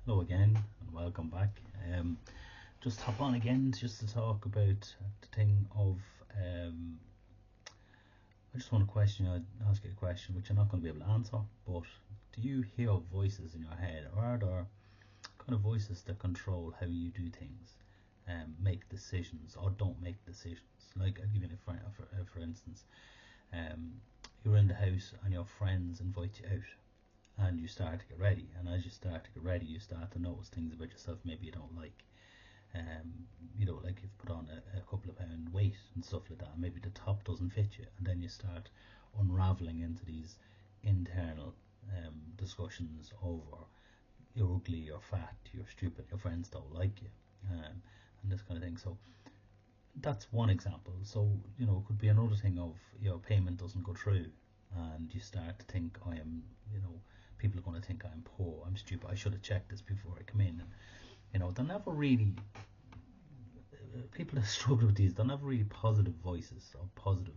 Hello again, and welcome back. Just hop on again just to talk about the thing of. Um, I just want to ask you a question, which you're not going to be able to answer. But do you hear voices in your head, or are there kind of voices that control how you do things, make decisions, or don't make decisions? Like I'll give you for instance, um, you're in the house and your friends invite you out and you start to get ready. And as you start to get ready, you start to notice things about yourself maybe you don't like. Like you've put on a couple of pound weight and stuff like that. And maybe the top doesn't fit you, and then you start unraveling into these internal discussions over you're ugly, you're fat, you're stupid, your friends don't like you, and this kind of thing. So that's one example. So it could be another thing of your payment doesn't go through, and you start to think I am, people are going to think I'm poor, I'm stupid, I should have checked this before I come in. And they're never really people that struggle with these. They're never really positive voices or positive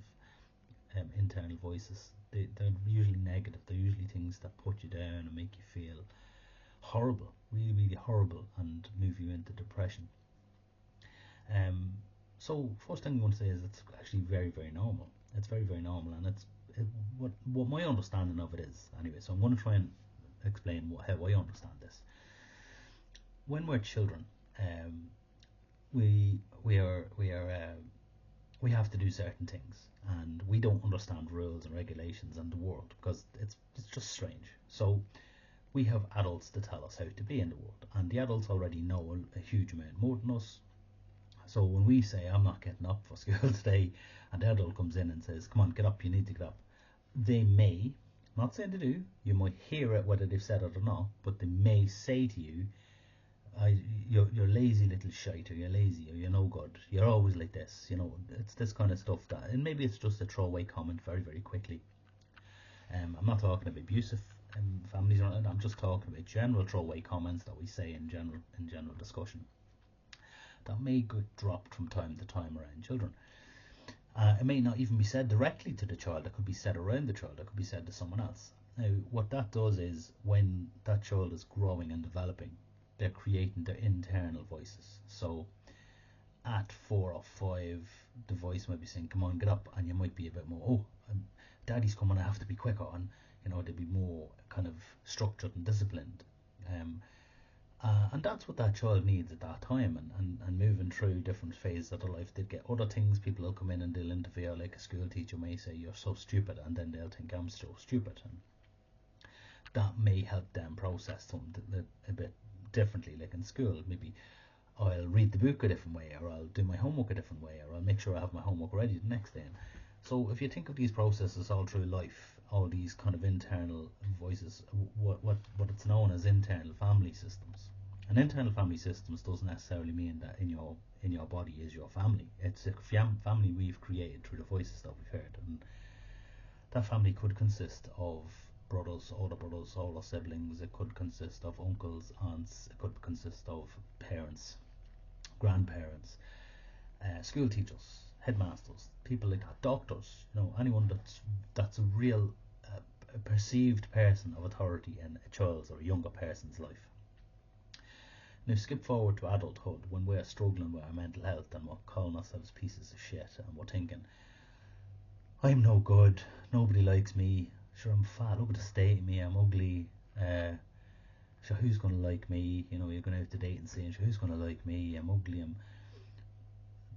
internal voices. They're usually negative. They're usually things that put you down and make you feel horrible, really, really horrible, and move you into depression. So first thing I want to say is it's actually very, very normal. It's very, very normal, and what my understanding of it is anyway. So I'm going to try and explain how I understand this. When we're children, we have to do certain things, and we don't understand rules and regulations and the world because it's just strange. So we have adults to tell us how to be in the world, and the adults already know a huge amount more than us. So when we say I'm not getting up for school today, and the adult comes in and says, "Come on, get up, you need to get up," they may, not saying they do, you might hear it whether they've said it or not, but they may say to you, you're lazy little shite, or you're lazy, or you're no good, you're always like this. It's this kind of stuff that, and maybe it's just a throwaway comment very, very quickly. I'm not talking about abusive families or anything. I'm just talking about general throwaway comments that we say in general discussion that may get dropped from time to time around children. It may not even be said directly to the child. It could be said around the child. It could be said to someone else. Now, what that does is when that child is growing and developing, they're creating their internal voices. So at 4 or 5, the voice might be saying, "Come on, get up," and you might be a bit more, "Daddy's coming, I have to be quicker," and they'd be more kind of structured and disciplined. And that's what that child needs at that time, and moving through different phases of their life, they'd get other things. People will come in and they'll interfere, like a school teacher may say, "You're so stupid," and then they'll think, "I'm so stupid," and that may help them process something a bit differently. Like in school, maybe I'll read the book a different way, or I'll do my homework a different way, or I'll make sure I have my homework ready the next day. So if you think of these processes all through life, all these kind of internal voices, what it's known as internal family systems. And internal family systems doesn't necessarily mean that in your body is your family. It's a family we've created through the voices that we've heard, and that family could consist of brothers, older siblings. It could consist of uncles, aunts. It could consist of parents, grandparents, school teachers, headmasters, people like that, doctors. Anyone that's a real perceived person of authority in a child's or a younger person's life. Now skip forward to adulthood, when we're struggling with our mental health and we're calling ourselves pieces of shit, and we're thinking, "I'm no good, nobody likes me, sure I'm fat, look at the state of me, I'm ugly, sure who's going to like me," you're going out to date and saying, "Sure, who's going to like me, I'm ugly."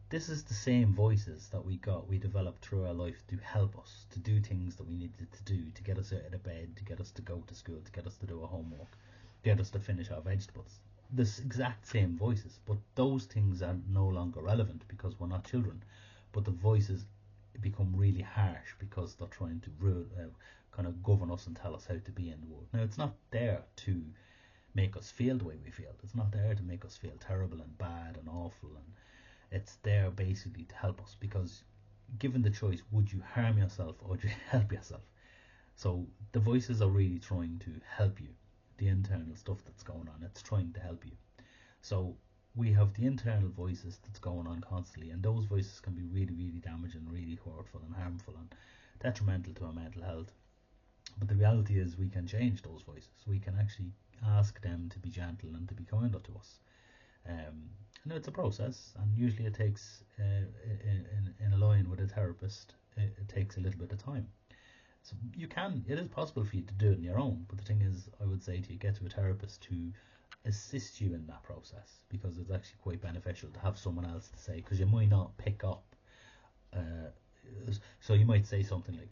This is the same voices that we developed through our life to help us to do things that we needed to do, to get us out of the bed, to get us to go to school, to get us to do our homework, to get us to finish our vegetables. This exact same voices, but those things are no longer relevant because we're not children. But the voices become really harsh because they're trying to rule, kind of govern us and tell us how to be in the world. Now, it's not there to make us feel the way we feel. It's not there to make us feel terrible and bad and awful, and it's there basically to help us, because given the choice, would you harm yourself or would you help yourself? So the voices are really trying to help you. The internal stuff that's going on, it's trying to help you. So we have the internal voices that's going on constantly, and those voices can be really, really damaging, really hurtful and harmful and detrimental to our mental health. But the reality is we can change those voices. We can actually ask them to be gentle and to be kinder to us. And it's a process, and usually it takes, in line with a therapist, it takes a little bit of time. So it is possible for you to do it on your own, but the thing is, I would say to you, get to a therapist to assist you in that process, because it's actually quite beneficial to have someone else to say, because you might not pick up. Uh, so you might say something like,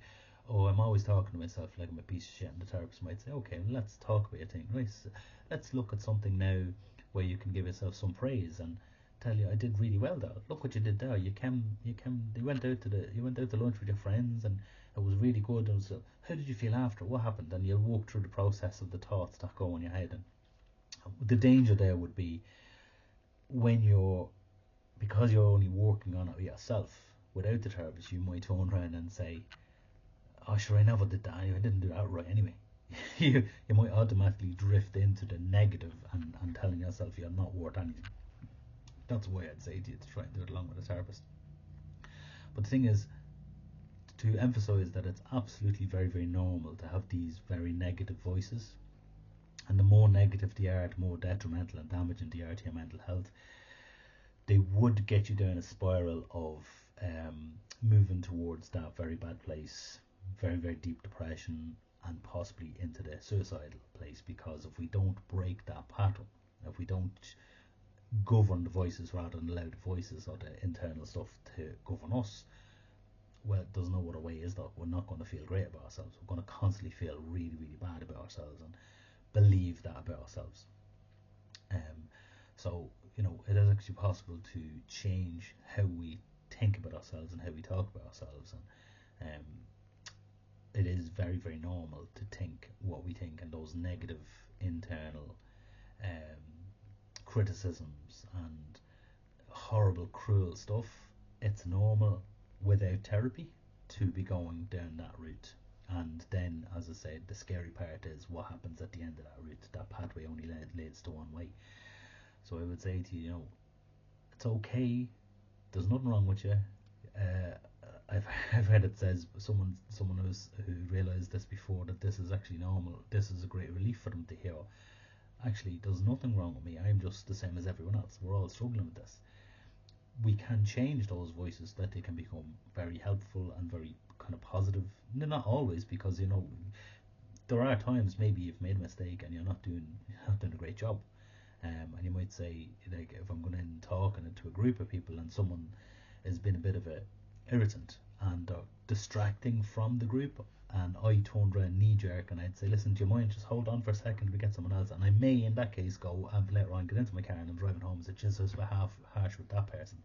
"Oh, I'm always talking to myself like I'm a piece of shit," and the therapist might say, "Okay, well, let's talk about your thing, right? So let's look at something now where you can give yourself some praise and tell you, I did really well there. Look what you did there. You went out to lunch with your friends, and it was really good. And so, how did you feel after? What happened?" And you'll walk through the process of the thoughts that go in your head. And the danger there would be when because you're only working on it yourself without the therapist, you might turn around and say, "Oh, sure, I never did that. I didn't do that right anyway." You might automatically drift into the negative and telling yourself you're not worth anything. That's why I'd say to you to try and do it along with a therapist. But the thing is, to emphasize that it's absolutely very, very normal to have these very negative voices. And the more negative they are, the more detrimental and damaging they are to your mental health. They would get you down a spiral of moving towards that very bad place, very, very deep depression, and possibly into the suicidal place. Because if we don't break that pattern, if we don't govern the voices rather than allow the voices or the internal stuff to govern us, well, there's no other way, is there? We're not going to feel great about ourselves. We're going to constantly feel really, really bad about ourselves and believe that about ourselves. So, it is actually possible to change how we think about ourselves and how we talk about ourselves. And it is very, very normal to think what we think, and those negative internal criticisms and horrible, cruel stuff. It's normal without therapy to be going down that route. And then, as I said, the scary part is what happens at the end of that route. That pathway only leads to one way. So I would say to you, it's okay. There's nothing wrong with you. Uh, I've heard it says someone who realised this before, that this is actually normal. This is a great relief for them to hear. Actually, there's nothing wrong with me. I'm just the same as everyone else. We're all struggling with this. We can change those voices, that they can become very helpful and very kind of positive. Not always, because there are times maybe you've made a mistake and you're not doing a great job. And you might say, like, if I'm going in talking to a group of people and someone has been a bit of a irritant and distracting from the group, and I turned around knee jerk and I'd say, "Listen, do you mind just hold on for a second, we get someone else?" And I may in that case go and later on get into my car and I'm driving home and say, "Jesus, I was a bit half harsh with that person."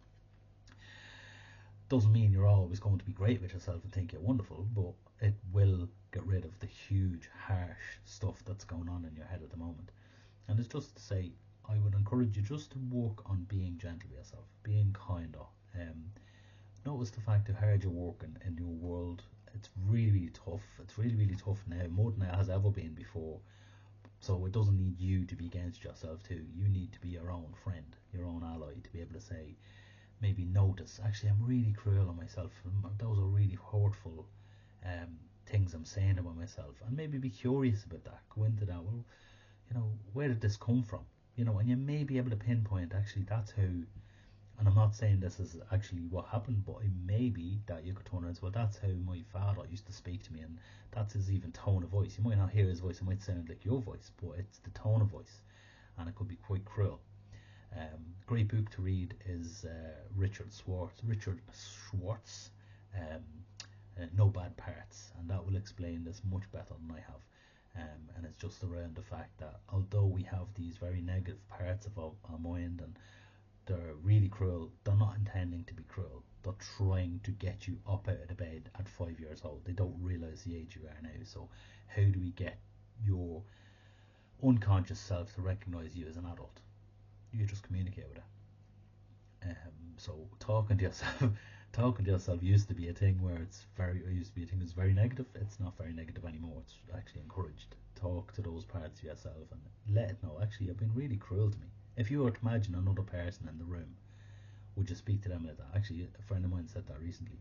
Doesn't mean you're always going to be great with yourself and think you're wonderful, but it will get rid of the huge harsh stuff that's going on in your head at the moment. And it's just to say, I would encourage you just to work on being gentle with yourself, being kinder. Notice the fact how hard you're working in your world. It's really, really tough. It's really, really tough now, more than it has ever been before. So it doesn't need you to be against yourself too. You need to be your own friend, your own ally, to be able to say, maybe notice, actually, I'm really cruel on myself. Those are really hurtful things I'm saying about myself. And maybe be curious about that. Go into that. Well, where did this come from? And you may be able to pinpoint, actually, that's how. And I'm not saying this is actually what happened, but it may be that you could turn around and say, "Well, that's how my father used to speak to me," and that's his even tone of voice. You might not hear his voice; it might sound like your voice, but it's the tone of voice, and it could be quite cruel. Great book to read is Richard Schwartz, um, No Bad Parts, and that will explain this much better than I have. And it's just around the fact that although we have these very negative parts of our mind, and they're really cruel, they're not intending to be cruel. They're trying to get you up out of the bed at 5 years old. They don't realise the age you are now. So how do we get your unconscious self to recognise you as an adult? You just communicate with it. So talking to yourself used to be a thing where used to be a thing that's very negative. It's not very negative anymore. It's actually encouraged. Talk to those parts of yourself and let it know, actually, you've been really cruel to me. If you were to imagine another person in the room, would you speak to them like that? Actually, a friend of mine said that recently.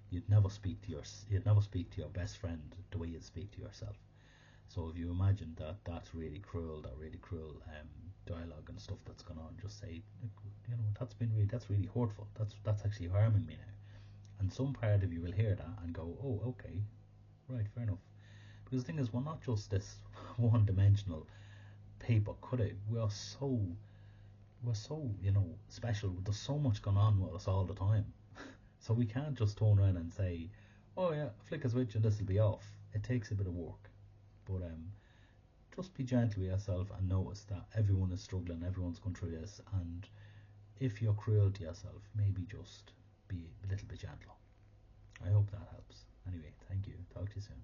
You'd never speak to your best friend the way you'd speak to yourself. So if you imagine that that's really cruel, that really cruel dialogue and stuff that's gone on, just say, that's really hurtful. That's actually harming me now. And some part of you will hear that and go, oh, okay, right, fair enough. Because the thing is, we're not just this one-dimensional paper cutout. We're so special. There's so much going on with us all the time. So we can't just turn around and say, oh yeah, flick a switch and this will be off. It takes a bit of work. But just be gentle with yourself and notice that everyone is struggling, everyone's going through this, and if you're cruel to yourself, maybe just be a little bit gentle. I hope that helps. Anyway, thank you. Talk to you soon.